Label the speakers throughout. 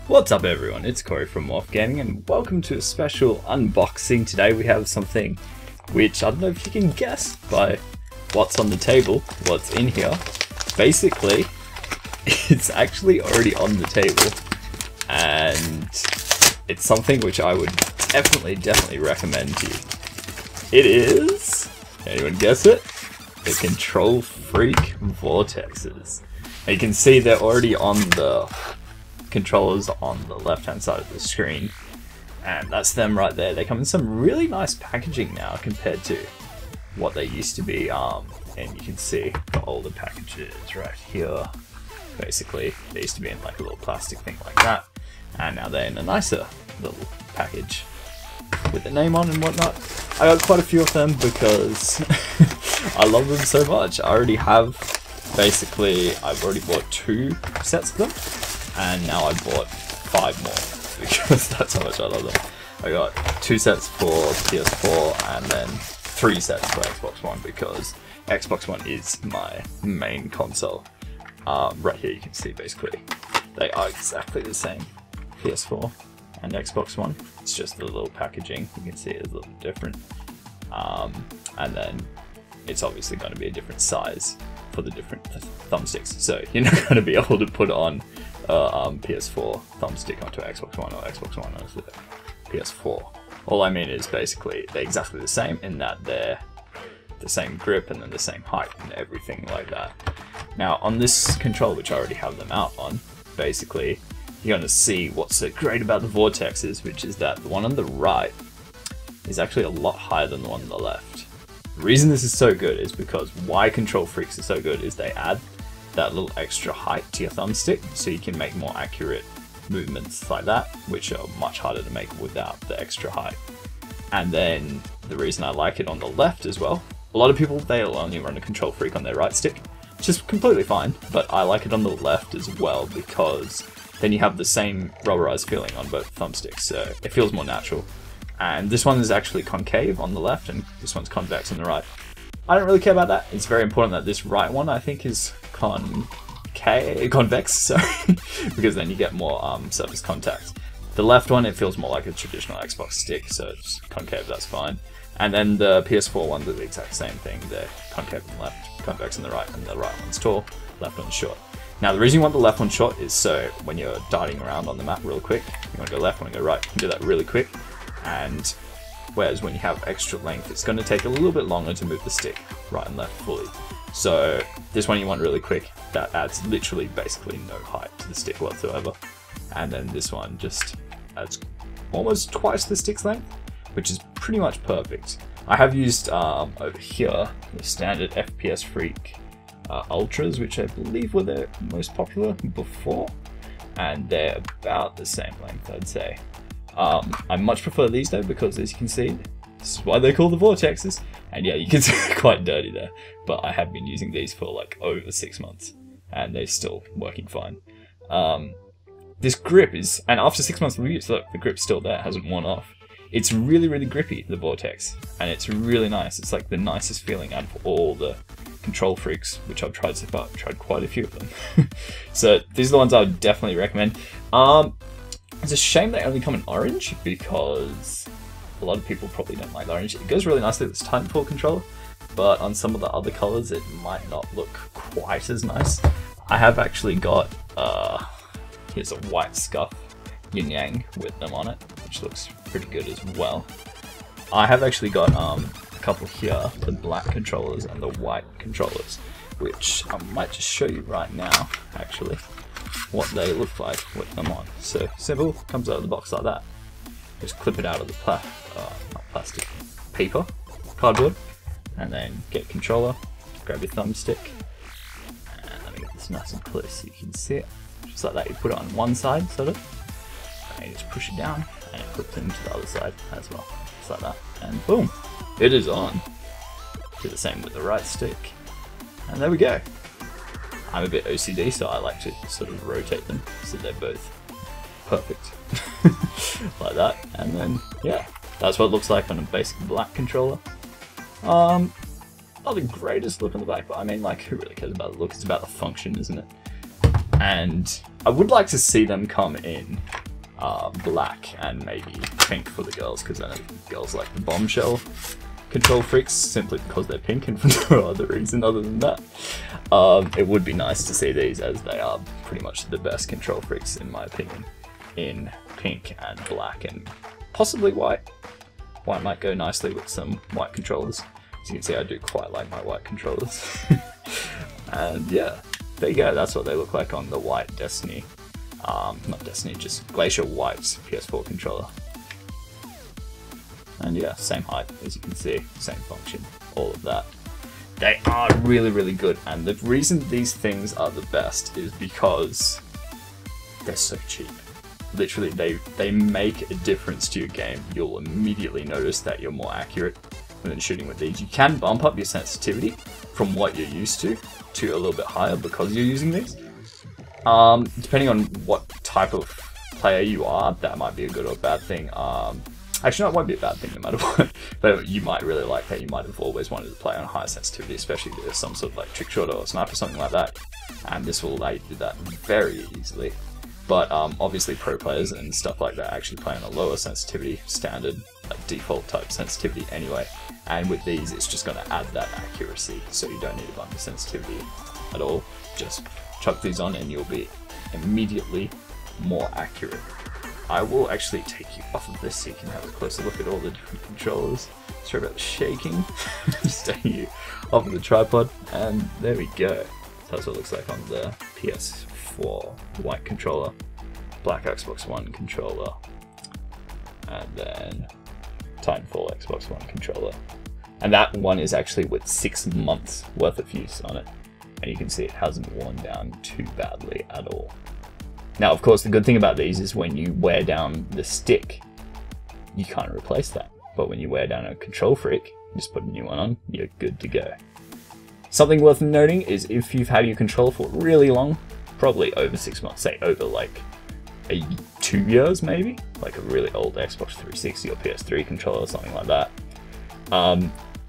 Speaker 1: What's up everyone, it's Corey from MAWF Gaming and welcome to a special unboxing. Today we have something which I don't know if you can guess by what's on the table, what's in here. Basically, it's actually already on the table and it's something which I would definitely recommend to you. It is, anyone guess it? The Kontrol Freek Vortexes. And you can see they're already on the controllers on the left hand side of the screen, and that's them right there. They come in some really nice packaging now compared to what they used to be, and you can see the older packages right here. Basically they used to be in like a little plastic thing like that, and now they're in a nicer little package with the name on and whatnot. I got quite a few of them because I love them so much. I already have, basically I've already bought 2 sets of them, and now I bought 5 more because that's how much I love them. I got 2 sets for PS4 and then 3 sets for Xbox One because Xbox One is my main console. Right here you can see basically they are exactly the same, PS4 and Xbox One. It's just the little packaging, you can see it's a little different. And then it's obviously going to be a different size for the different thumbsticks, so you're not going to be able to put on PS4 thumbstick onto Xbox One or Xbox One onto PS4. All I mean is basically they're exactly the same in that they're the same grip and then the same height and everything like that. Now on this controller, which I already have them out on, basically you're going to see what's so great about the Vortexes, which is that the one on the right is actually a lot higher than the one on the left. The reason this is so good is because why Kontrol Freeks are so good is they add that little extra height to your thumbstick so you can make more accurate movements like that, which are much harder to make without the extra height. And then the reason I like it on the left as well, a lot of people, they'll only run a Kontrol Freek on their right stick, which is completely fine, but I like it on the left as well because then you have the same rubberized feeling on both thumbsticks, so it feels more natural. And this one is actually concave on the left and this one's convex on the right. I don't really care about that. It's very important that this right one I think is convex, sorry, because then you get more surface contact. The left one, it feels more like a traditional Xbox stick, so it's concave, that's fine. And then the PS4 ones are the exact same thing. They're concave on the left, convex on the right, and the right one's tall, left one's short. Now the reason you want the left one short is so when you're darting around on the map real quick, you want to go left, you want to go right, you can do that really quick. And whereas when you have extra length, it's going to take a little bit longer to move the stick right and left fully. So this one you want really quick, that adds literally basically no height to the stick whatsoever. And then this one just adds almost twice the stick's length, which is pretty much perfect. I have used over here the standard FPS Freak Ultras, which I believe were the most popular before, and they're about the same length, I'd say. I much prefer these though because, as you can see, this is why they're called the Vortexes, and yeah, you can see they're quite dirty there, but I have been using these for like over 6 months and they're still working fine. This grip is, and after 6 months of use, look, the grip's still there, it hasn't worn off. It's really grippy, the Vortex, and it's really nice. It's like the nicest feeling out of all the Kontrol Freeks, which I've tried so far. I've tried quite a few of them. So these are the ones I would definitely recommend. It's a shame they only come in orange because a lot of people probably don't like orange. It goes really nicely with this Titanfall controller, but on some of the other colors it might not look quite as nice. I have actually got, here's a white scuff yin yang with them on it, which looks pretty good as well. I have actually got a couple here, the black controllers and the white controllers, which I might just show you right now, actually, what they look like with them on. So simple, comes out of the box like that. Just clip it out of the not plastic, paper, cardboard, and then get controller, grab your thumbstick, and let me get this nice and close so you can see it. Just like that, you put it on one side, sort of, and you just push it down, and it clips into the other side as well, just like that, and boom, it is on. Do the same with the right stick, and there we go. I'm a bit OCD, so I like to sort of rotate them so they're both perfect. Like that. And then, yeah, that's what it looks like on a basic black controller. Not the greatest look on the back, but I mean, like, who really cares about the look? It's about the function, isn't it? And I would like to see them come in black and maybe pink for the girls, because I know girls like the bombshell Kontrol Freeks simply because they're pink and for no other reason other than that. It would be nice to see these, as they are pretty much the best Kontrol Freeks in my opinion, in pink and black and possibly white. White might go nicely with some white controllers. As you can see, I do quite like my white controllers. And yeah, there you go, that's what they look like on the white Destiny, not Destiny, just Glacier White's PS4 controller. And yeah, same height, as you can see, same function, all of that. They are really, really good, and the reason these things are the best is because they're so cheap. Literally, they make a difference to your game. You'll immediately notice that you're more accurate when shooting with these. You can bump up your sensitivity from what you're used to a little bit higher because you're using these. Depending on what type of player you are, that might be a good or bad thing. Actually, no, it won't be a bad thing no matter what, but you might really like that. You might have always wanted to play on higher sensitivity, especially if there's some sort of like trick shot or sniper or something like that, and this will allow you to do that very easily. But obviously pro players and stuff like that actually play on a lower sensitivity, standard, like default type sensitivity anyway, and with these it's just going to add that accuracy, so you don't need to bump the sensitivity at all. Just chuck these on and you'll be immediately more accurate. I will actually take you off of this so you can have a closer look at all the different controllers. Sorry about the shaking. Just taking you off of the tripod, and there we go. So that's what it looks like on the PS4 white controller, black Xbox One controller, and then Titanfall Xbox One controller. And that one is actually with 6 months worth of use on it. And you can see it hasn't worn down too badly at all. Now, of course, the good thing about these is when you wear down the stick, you can't replace that. But when you wear down a Kontrol Freek, you just put a new one on, you're good to go. Something worth noting is if you've had your controller for really long, probably over 6 months, say over like 2 years maybe, like a really old Xbox 360 or PS3 controller or something like that,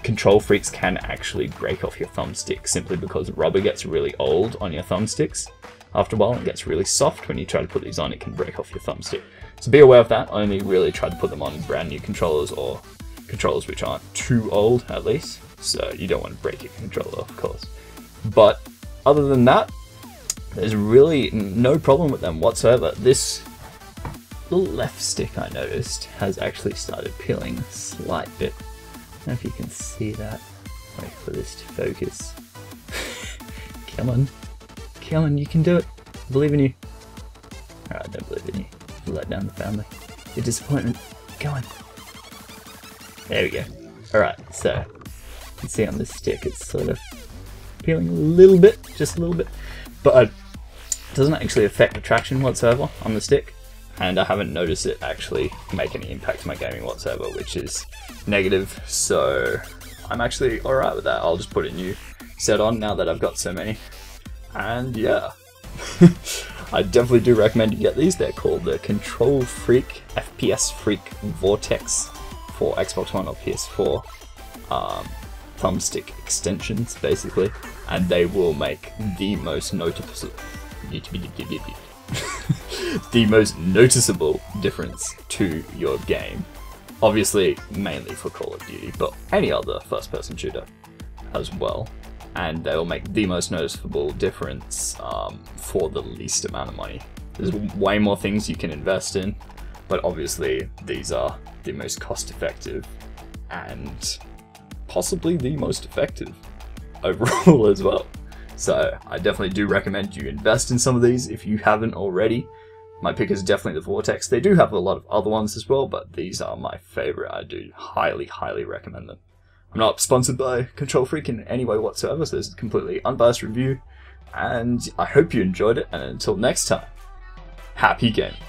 Speaker 1: Kontrol Freeks can actually break off your thumbstick simply because rubber gets really old on your thumbsticks. After a while, it gets really soft. When you try to put these on, it can break off your thumbstick. So be aware of that. Only really try to put them on brand new controllers or controllers which aren't too old, at least. So you don't want to break your controller, of course. But other than that, there's really no problem with them whatsoever. This little left stick, I noticed, has actually started peeling a slight bit. I don't know if you can see that. Wait for this to focus. Come on. Come on, you can do it. I believe in you. Alright, I don't believe in you. You let down the family. Your disappointment. Go on. There we go. Alright, so you can see on this stick it's sort of peeling a little bit, just a little bit. But it doesn't actually affect the traction whatsoever on the stick. And I haven't noticed it actually make any impact to my gaming whatsoever, which is negative. So I'm actually alright with that. I'll just put a new set on now that I've got so many. And yeah, I definitely do recommend you get these. They're called the Kontrol Freek FPS Freek Vortex for Xbox One or PS4 thumbstick extensions, basically, and they will make the most noticeable difference to your game. Obviously, mainly for Call of Duty, but any other first-person shooter as well. And they'll make the most noticeable difference for the least amount of money. There's way more things you can invest in, but obviously these are the most cost-effective and possibly the most effective overall as well. So I definitely do recommend you invest in some of these if you haven't already. My pick is definitely the Vortex. They do have a lot of other ones as well, but these are my favorite. I do highly, highly recommend them. I'm not sponsored by Kontrol Freek in any way whatsoever, so this is a completely unbiased review, and I hope you enjoyed it, and until next time, happy gaming.